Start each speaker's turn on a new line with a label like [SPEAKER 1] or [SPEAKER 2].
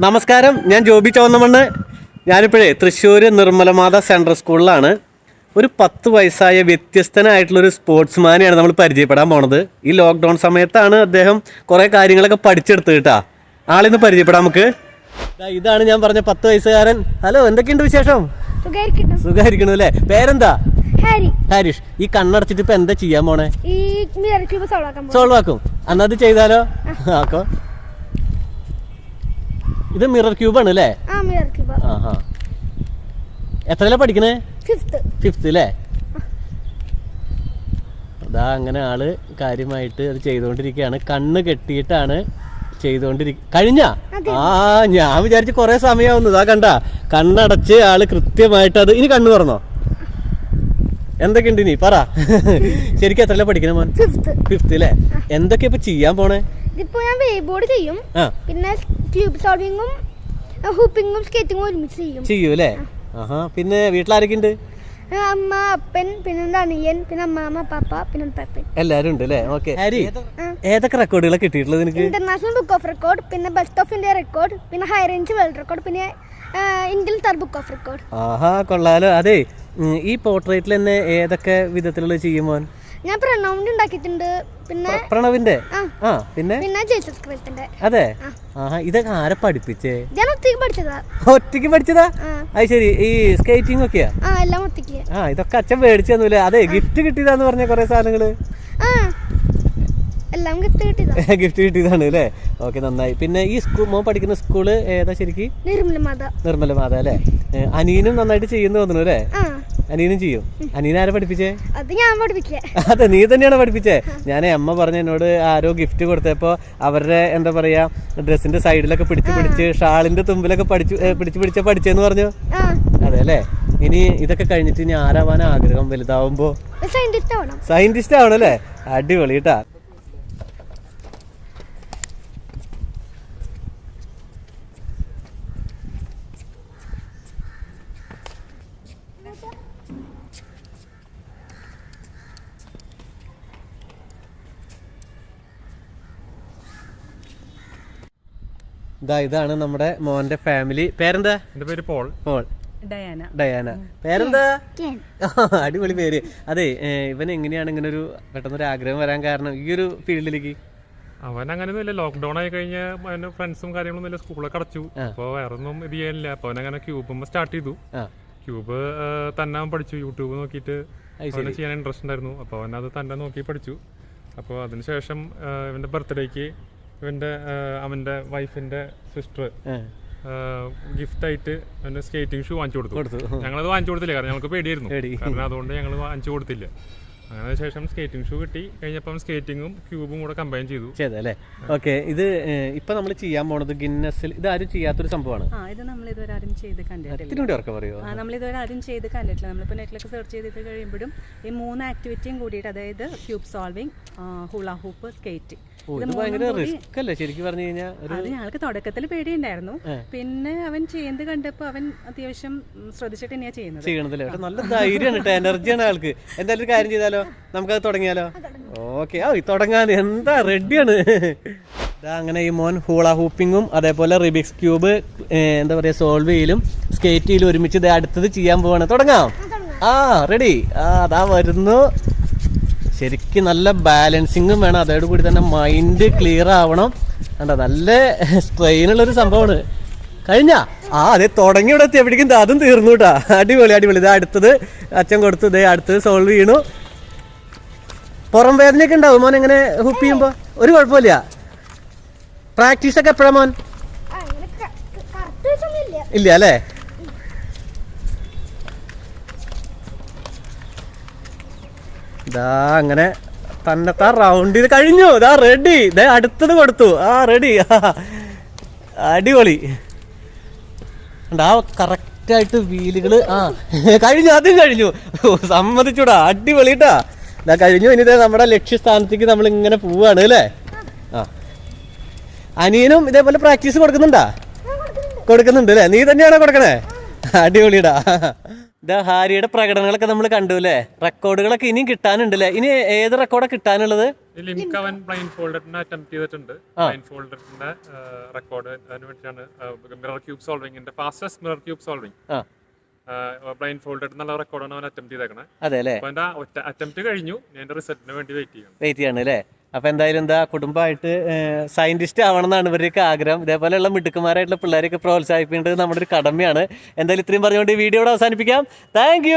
[SPEAKER 1] നമസ്കാരം, ഞാൻ ജോബി ചോന്നമണ്ണ്. ഞാനിപ്പോഴേ തൃശ്ശൂർ നിർമ്മലമാത സെൻട്രൽ സ്കൂളിലാണ്. ഒരു 10 വയസ്സായ വ്യത്യസ്തനായിട്ടുള്ളൊരു സ്പോർട്സ്മാനെയാണ് നമ്മൾ പരിചയപ്പെടാൻ പോണത്. ഈ ലോക്ക്ഡൗൺ സമയത്താണ് അദ്ദേഹം കുറേ കാര്യങ്ങളൊക്കെ പഠിച്ചെടുത്ത് കേട്ടാ. ആളിന്ന് പരിചയപ്പെടാം നമുക്ക്. ഇതാണ് ഞാൻ പറഞ്ഞ 10 വയസ്സുകാരൻ. ഹലോ, എന്തൊക്കെയുണ്ട് വിശേഷം? സുഖായിരിക്കണു അല്ലേ? പേരെന്താ? ഹാരിഷ്. ഈ കണ്ണടച്ചിട്ട് ഇപ്പൊ എന്താ ചെയ്യാൻ പോണേ? സോൾവ് ആക്കും. അന്നത് ചെയ്താലോ? ആക്കോ. ഇത് മിറർ ക്യൂബ് ആണ് അല്ലേ? എത്രയിലാ പഠിക്കണേ? 5th അല്ലേ? അതാ അങ്ങനെ ആള് കാര്യമായിട്ട് അത് ചെയ്തോണ്ടിരിക്കുകയാണ്. കണ്ണ് കെട്ടിയിട്ടാണ് കഴിഞ്ഞ ഞാൻ വിചാരിച്ചു കൊറേ സമയമാവുന്നു. ഇതാ കണ്ട, കണ്ണടച്ച് ആള് കൃത്യമായിട്ട് അത്. ഇനി കണ്ണു തുറന്നോ? എന്തൊക്കെയുണ്ട് ഇനി പറ. ശരിക്കും എത്രയിലാ പഠിക്കണേ മോൻ? 5th അല്ലേ? എന്തൊക്കെയാ ഇപ്പൊ ചെയ്യാൻ പോണേ?
[SPEAKER 2] ഇതിപ്പോ ഞാൻ വേവ്ബോർഡ് ചെയ്യും, പിന്നെ ക്യൂബ് സോൾവിങ്ങും ഹൂപ്പിങ്ങും സ്കേറ്റിങ്ങും ഒരുമിച്ച് ചെയ്യും അല്ലേ?
[SPEAKER 1] പിന്നെ വീട്ടിലാരൊക്കെ ഉണ്ട്?
[SPEAKER 2] അമ്മ, അപ്പൻ, പിന്നെ അനിയൻ, പിന്നെ അമ്മാമ്മ, പാപ്പ, പിന്നെ പെപ്പൻ, എല്ലാരും
[SPEAKER 1] ഉണ്ട് അല്ലേ? ഓക്കെ. ഹാരി, ഏതൊക്കെ റെക്കോർഡുകളൊക്കെ കിട്ടിയിട്ടുള്ളത് നിനക്ക്?
[SPEAKER 2] ഇന്റർനാഷണൽ ബുക്ക് ഓഫ് റെക്കോർഡ്, പിന്നെ ബെസ്റ്റ് ഓഫ് ഇന്ത്യ റെക്കോർഡ്, പിന്നെ ഹൈ റേഞ്ച് വേൾഡ് റെക്കോർഡ്, പിന്നെ Indian third book of record.
[SPEAKER 1] കൊള്ളാലോ. അതെ, ഈ പോർട്രേറ്റിൽ തന്നെ ഏതൊക്കെ വിധത്തിലുള്ള ചെയ്യുമോ?
[SPEAKER 2] ഞാൻ പ്രണവിന്റെ ഉണ്ടാക്കിയിട്ടുണ്ട്, പിന്നെ
[SPEAKER 1] പ്രണവിന്റെ, പിന്നെ
[SPEAKER 2] ജീസസ് ക്രൈസ്റ്റിന്റെ.
[SPEAKER 1] അതെ. ഇതൊക്കെ ആരെ പഠിപ്പിച്ചേ?
[SPEAKER 2] ഞാൻ ഒറ്റയ്ക്ക് പഠിച്ചതാ.
[SPEAKER 1] ഒറ്റയ്ക്ക് പഠിച്ചതാ? അത് ശരി. ഈ സ്കേറ്റിംഗ് ഒക്കെയാ?
[SPEAKER 2] എല്ലാം ഒറ്റയ്ക്ക്.
[SPEAKER 1] ഇതൊക്കെ അച്ഛൻ മേടിച്ചു തന്നൂല്ലേ? അതെ, ഗിഫ്റ്റ് കിട്ടിയതാന്ന് പറഞ്ഞ കൊറേ സാധനങ്ങള്.
[SPEAKER 2] എല്ലാം ഗിഫ്റ്റ്
[SPEAKER 1] കിട്ടിയതാണ് അല്ലേ? ഓക്കെ, നന്നായി. പിന്നെ ഈ മോൻ പഠിക്കുന്ന സ്കൂള് ഏതാ ശരിക്കും? നിർമ്മലമാത അല്ലേ? അനിയനും നന്നായിട്ട് ചെയ്യുന്ന തോന്നുന്നു അല്ലേ? അനിയനും ചെയ്യും. അനിയൻ ആരെ പഠിപ്പിച്ചേ?
[SPEAKER 2] അത് ഞാൻ പഠിപ്പിച്ചേ.
[SPEAKER 1] അതെ, നീ തന്നെയാണ് പഠിപ്പിച്ചേ. ഞാൻ അമ്മ പറഞ്ഞ എന്നോട് ആരോ ഗിഫ്റ്റ് കൊടുത്തപ്പോ അവരുടെ എന്താ പറയാ ഡ്രസ്സിന്റെ സൈഡിലൊക്കെ പിടിച്ച് ഷാളിന്റെ തുമ്പിലൊക്കെ പിടിച്ച് പഠിച്ചെന്ന് പറഞ്ഞു. അതെ അല്ലേ? ഇനി ഇതൊക്കെ കഴിഞ്ഞിട്ട് ഇനി ആരാവാൻ ആഗ്രഹം വലുതാവുമ്പോ? സയന്റിസ്റ്റ് ആവണം അല്ലേ? അടിപൊളി കേട്ടാ. ഇതാണ് നമ്മുടെ മോന്റെ ഫാമിലി. പേരെന്താ?
[SPEAKER 3] എന്റെ പേര് പോൾ.
[SPEAKER 1] ഡയാന. പേരെന്താ? അടിപൊളി പേര്. അതെ, ഇവൻ എങ്ങനെയാണ് ഇങ്ങനെ ഒരു പെട്ടെന്നൊരു ആഗ്രഹം വരാൻ കാരണം ഈ ഒരു ഫീൽഡിലേക്ക്?
[SPEAKER 3] അവൻ അങ്ങനെയൊന്നുമില്ല. ലോക്ക്ഡൌൺ ആയി കഴിഞ്ഞ ഫ്രണ്ട്സും കാര്യങ്ങളൊന്നും ഇല്ല, സ്കൂളൊക്കെ അടച്ചു. അപ്പൊ വേറെ ഒന്നും ഇത് ചെയ്യാനില്ല. അപ്പൊ അവനങ്ങനെ ക്യൂബ് സ്റ്റാർട്ട് ചെയ്തു. ക്യൂബ് തന്നെ അവൻ പഠിച്ചു. യൂട്യൂബ് നോക്കിയിട്ട് അവന് ചെയ്യാൻ ഇൻട്രസ്റ്റ് ഉണ്ടായിരുന്നു. അപ്പൊ അവൻ അത് തന്നെ നോക്കി പഠിച്ചു. അപ്പോൾ അതിനുശേഷം ഇവന്റെ ബർത്ത്ഡേക്ക് അവന്റെ വൈഫിന്റെ സിസ്റ്റർ ഗിഫ്റ്റ് ആയിട്ട് അവന്റെ സ്കേറ്റിംഗ് ഷൂ വാങ്ങിച്ചു കൊടുത്തു. ഞങ്ങളത് വാങ്ങിച്ചു കൊടുത്തില്ല, കാരണം ഞങ്ങൾക്ക് പേടിയായിരുന്നു. കാരണം അതുകൊണ്ട് ഞങ്ങൾ വാങ്ങിച്ചു കൊടുത്തില്ല. അങ്ങനെ ശേഷം സ്കേറ്റിംഗ് ഷൂ കിട്ടി കഴിഞ്ഞപ്പം സ്കേറ്റിംഗും ക്യൂബും കൂടെ കമ്പൈൻ ചെയ്തല്ലേ?
[SPEAKER 1] ഓക്കെ. ഇത് ഇപ്പൊ നമ്മൾ ചെയ്യാൻ പോണത് ഗിന്നസിൽ ഇത് ആരും ചെയ്യാത്തൊരു സംഭവമാണ്.
[SPEAKER 4] ഇത് നമ്മൾ ഇതുവരെ ആരും ചെയ്ത് കണ്ടിട്ടില്ല. നമ്മൾ ഇതുവരെ ആരും ചെയ്ത് കണ്ടിട്ടില്ല. നമ്മളിപ്പോൾ നെറ്റിലൊക്കെ സെർച്ച് ചെയ്തിട്ട് കഴിയുമ്പോഴും ഈ 3 ആക്ടിവിറ്റിയും കൂടിയിട്ട്, അതായത് ക്യൂബ് സോൾവിങ്, ഹുള ഹൂപ്പ്, സ്കേറ്റിംഗ്. അത് ഞങ്ങൾക്ക് തുടക്കത്തിൽ പേടിയുണ്ടായിരുന്നു. പിന്നെ അവൻ ചെയ്യുന്നത് കണ്ടപ്പോ അവൻ അത്യാവശ്യം ശ്രദ്ധിച്ചിട്ട് തന്നെയാ ചെയ്യുന്നത്.
[SPEAKER 1] നല്ല ധൈര്യമാണ്, എനർജിയാണ് ആൾക്ക്. എന്തായാലും ഒരു കാര്യം ചെയ്താലോ, നമുക്കത് തുടങ്ങിയാലോ? ഓക്കെ, തുടങ്ങാൻ എന്താ റെഡിയാണ്. അങ്ങനെ ഈ മോൻ ഹൂള ഹൂപ്പിങ്ങും അതേപോലെ റിബിക്സ് ക്യൂബ് എന്താ പറയാ സോൾവ് ചെയ്യലും സ്കേറ്റ് ചെയ്യലും ഒരുമിച്ച് അടുത്തത് ചെയ്യാൻ പോവാണ്. തുടങ്ങാം. റെഡി. അതാ വരുന്നു. ശരിക്കും നല്ല ബാലൻസിങ്ങും വേണം, അതോട് കൂടി തന്നെ മൈൻഡ് ക്ലിയർ ആവണം. കണ്ടോ, നല്ല സ്ട്രെയിനുള്ളൊരു സംഭവമാണ്. കഴിഞ്ഞ അതെ തുടങ്ങി ഇവിടെ എവിടേക്കും അതും തീർന്നു കേട്ടാ. അടിപൊളി. ഇതാ അടുത്തത് അച്ഛൻ കൊടുത്തു. ഇതേ അടുത്തത് സോൾവ് ചെയ്യണു. പുറം വേദനയൊക്കെ ഉണ്ടാവും മോൻ എങ്ങനെ ഹുപ്പ് ചെയ്യുമ്പോ? ഒരു കുഴപ്പമില്ല. പ്രാക്ടീസ് ഒക്കെ എപ്പോഴാ മോൻ? ഇല്ല അല്ലേ? അങ്ങനെ തന്നെത്താ റൗണ്ട് ചെയ്ത് കഴിഞ്ഞു. റെഡി. അടുത്തത് കൊടുത്തു. റെഡി. അടിപൊളി. കറക്റ്റായിട്ട് വീലുകള് കഴിഞ്ഞു. അതും കഴിഞ്ഞു. സമ്മതിച്ചൂടാ. അടിപൊളിട്ടാ. കഴിഞ്ഞു. ഇനി നമ്മുടെ ലക്ഷ്യസ്ഥാനത്തേക്ക് നമ്മൾ ഇങ്ങനെ പോവാണ് അല്ലേ? അനിയനും ഇതേപോലെ പ്രാക്ടീസ് കൊടുക്കുന്നുണ്ട് അല്ലേ? നീ തന്നെയാണോ കൊടുക്കണേ? അടിപൊളിടാ. ഹാരിയുടെ പ്രകടനങ്ങളൊക്കെ നമ്മൾ കണ്ടു അല്ലേ? റെക്കോർഡുകളൊക്കെ ഇനിയും കിട്ടാനുണ്ടല്ലേ? ഇനി ഏത് റെക്കോർഡാണ് കിട്ടാനുള്ളത്?
[SPEAKER 3] ലിംക അവൻ ബ്ലൈൻഡ് ഫോൾഡഡിനെ അറ്റംപ്റ്റ് ചെയ്തിട്ടുണ്ട്. ബ്ലൈൻഡ് ഫോൾഡഡിന്റെ റെക്കോർഡ് അതിന് വേണ്ടിയാണ് മിറർ ക്യൂബ് സോൾവിംഗിന്റെ fastest mirror cube solving blind folded എന്നുള്ള റെക്കോർഡാണ് അവൻ അറ്റംപ്റ്റ് ചെയ്തേക്കണേ. അപ്പൊ എന്റെ അറ്റംപ്റ്റ് കഴിഞ്ഞു. ഞാൻ എന്റെ റിസൾട്ടിന് വേണ്ടി വെയിറ്റ് ചെയ്യണം
[SPEAKER 1] അല്ലേ? അപ്പൊ എന്തായാലും എന്താ കുടുംബമായിട്ട് സയന്റിസ്റ്റ് ആവണം എന്നാണ് ഇവരുടെയൊക്കെ ആഗ്രഹം. ഇതേപോലെയുള്ള മിടുക്കന്മാരായിട്ടുള്ള പിള്ളേരെയൊക്കെ പ്രോത്സാഹിപ്പിക്കേണ്ടത് നമ്മുടെ ഒരു കടമയാണ്. എന്തായാലും ഇത്രയും പറഞ്ഞുകൊണ്ട് ഈ വീഡിയോ അവസാനിപ്പിക്കാം. താങ്ക്